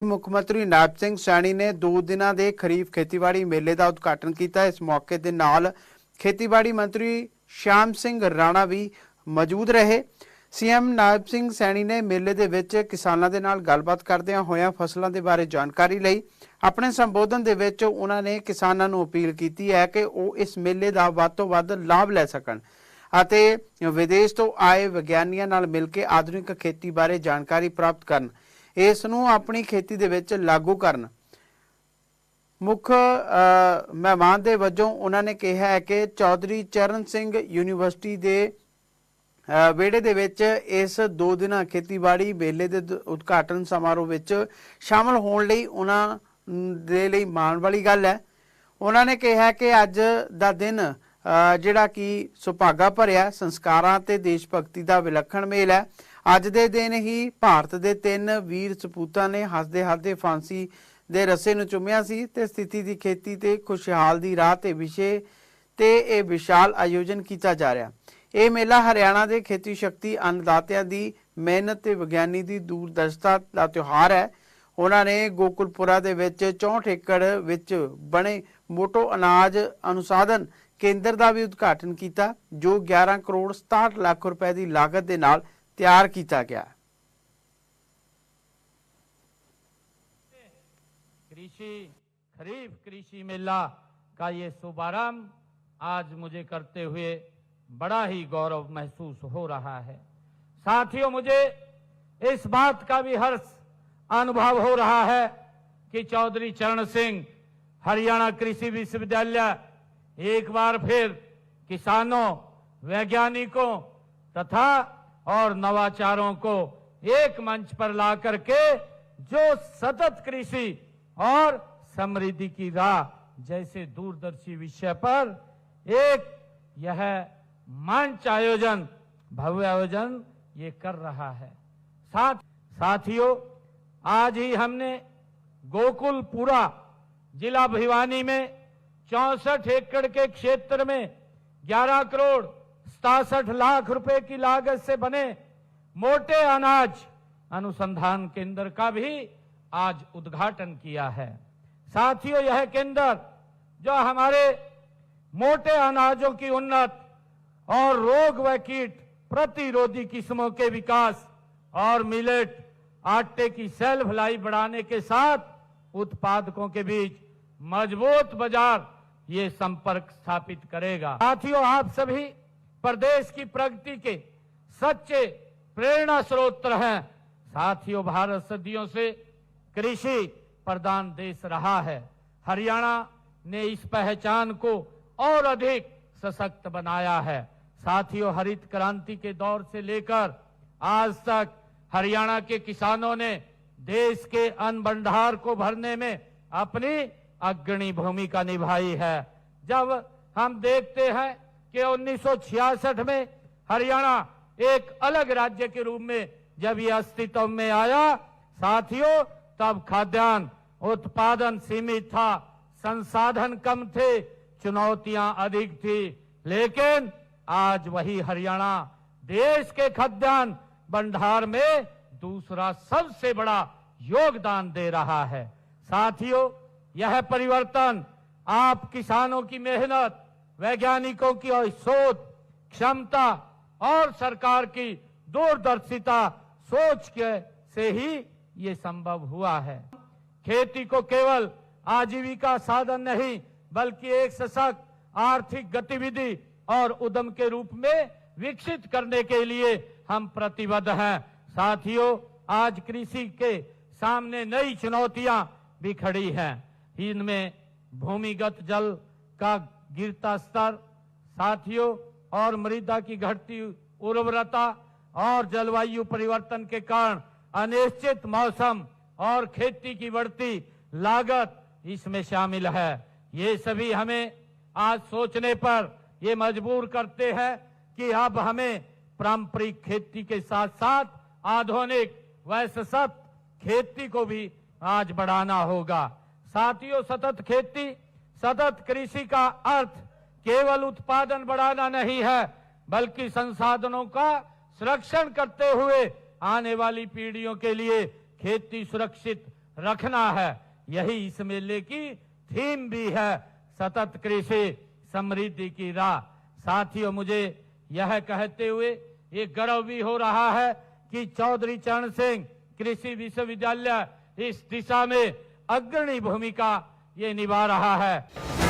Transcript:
मुख्यमंत्री नायब सिंह सैनी ने 2 दिनों के खरीफ खेतीबाड़ी मेले का उद्घाटन किया। इस मौके के नाल खेतीबाड़ी मंत्री श्याम सिंह राणा भी मौजूद रहे। सीएम नायब सिंह सैनी ने मेले के विच किसानों के नाल गलबात करदियां होइयां फसलों के बारे जानकारी लई। अपने संबोधन के विच उन्होंने किसानों नूं अपील की है कि वो इस मेले का वध तों वध लाभ लै सकन अते विदेश तो आए विग्यानियों नाल मिल के आधुनिक खेती बारे जानकारी प्राप्त करन, इस नूं अपनी खेती दे विच लागू करन। मुख मेहमान दे वजों उन्होंने कहा है कि चौधरी चरण सिंह यूनीवर्सिटी के वेड़े दे विच इस 2 दिन खेतीबाड़ी मेले के उद्घाटन समारोह विच शामिल होने लई उन्हां दे लई माण वाली गल है। उन्होंने कहा कि अज दा दिन जिहड़ा कि सुभागा भरिया संस्कारां ते देश भगती का विलखण मेल है। अज दे दिन ही भारत के 3 वीर सपूतां ने हसदे हसदे फांसी दे रस्से नूं चुम्मिया सी ते स्थिति की खेती ते खुशहाल दी राह ते विषे ते यह विशाल आयोजन किया जा रहा। यह मेला हरियाणा के खेती शक्ति अन्नदातियां दी मेहनत ते विग्यानी की दूरदर्शिता का त्यौहार है। उन्होंने गोकुलपुरा दे विच 64 एकड़ विच बने मोटो अनाज अनुसाधन केंद्र का भी उद्घाटन किया, जो 11 करोड़ 67 लाख रुपए की लागत के नाल तैयार किया गया। खरीफ कृषि मेला का ये शुभारंभ आज मुझे करते हुए बड़ा ही गौरव महसूस हो रहा है। साथियों, मुझे इस बात का भी हर्ष अनुभव हो रहा है कि चौधरी चरण सिंह हरियाणा कृषि विश्वविद्यालय एक बार फिर किसानों, वैज्ञानिकों तथा और नवाचारों को एक मंच पर ला करके जो सतत कृषि और समृद्धि की राह जैसे दूरदर्शी विषय पर एक यह मंच आयोजन, भव्य आयोजन ये कर रहा है। साथियों, आज ही हमने गोकुलपुरा जिला भिवानी में 64 एकड़ के क्षेत्र में 11 करोड़ 67 लाख रुपए की लागत से बने मोटे अनाज अनुसंधान केंद्र का भी आज उद्घाटन किया है। साथियों, यह केंद्र जो हमारे मोटे अनाजों की उन्नत और रोग व कीट प्रतिरोधी किस्मों के विकास और मिलेट आटे की सेल्फ लाइफ बढ़ाने के साथ उत्पादकों के बीच मजबूत बाजार ये संपर्क स्थापित करेगा। साथियों, आप सभी प्रदेश की प्रगति के सच्चे प्रेरणा स्रोत हैं। साथियों, भारत सदियों से कृषि प्रधान देश रहा है। हरियाणा ने इस पहचान को और अधिक सशक्त बनाया है। साथियों, हरित क्रांति के दौर से लेकर आज तक हरियाणा के किसानों ने देश के अन्न भंडार को भरने में अपनी अग्रणी भूमिका निभाई है। जब हम देखते हैं कि 1966 में हरियाणा एक अलग राज्य के रूप में जब यह अस्तित्व में आया, साथियों, तब खाद्यान्न उत्पादन सीमित था, संसाधन कम थे, चुनौतियां अधिक थी। लेकिन आज वही हरियाणा देश के खाद्यान्न भंडार में दूसरा सबसे बड़ा योगदान दे रहा है। साथियों, यह परिवर्तन आप किसानों की मेहनत, वैज्ञानिकों की शोध क्षमता और सरकार की दूरदर्शिता सोच के से ही ये संभव हुआ है। खेती को केवल आजीविका साधन नहीं बल्कि एक सशक्त आर्थिक गतिविधि और उद्यम के रूप में विकसित करने के लिए हम प्रतिबद्ध हैं। साथियों, आज कृषि के सामने नई चुनौतियां भी खड़ी हैं। इनमें भूमिगत जल का गिरता स्तर, साथियों, और मृदा की घटती उर्वरता और जलवायु परिवर्तन के कारण अनिश्चित मौसम और खेती की बढ़ती लागत इसमें शामिल है। ये सभी हमें आज सोचने पर ये मजबूर करते हैं कि अब हमें पारंपरिक खेती के साथ साथ आधुनिक व सशक्त खेती को भी आज बढ़ाना होगा। साथियों, सतत खेती, सतत कृषि का अर्थ केवल उत्पादन बढ़ाना नहीं है बल्कि संसाधनों का संरक्षण करते हुए आने वाली पीढ़ियों के लिए खेती सुरक्षित रखना है। यही इस मेले की थीम भी है, सतत कृषि समृद्धि की राह। साथियों, मुझे यह कहते हुए ये गर्व भी हो रहा है कि चौधरी चरण सिंह कृषि विश्वविद्यालय इस दिशा में अग्रणी भूमिका ये निभा रहा है।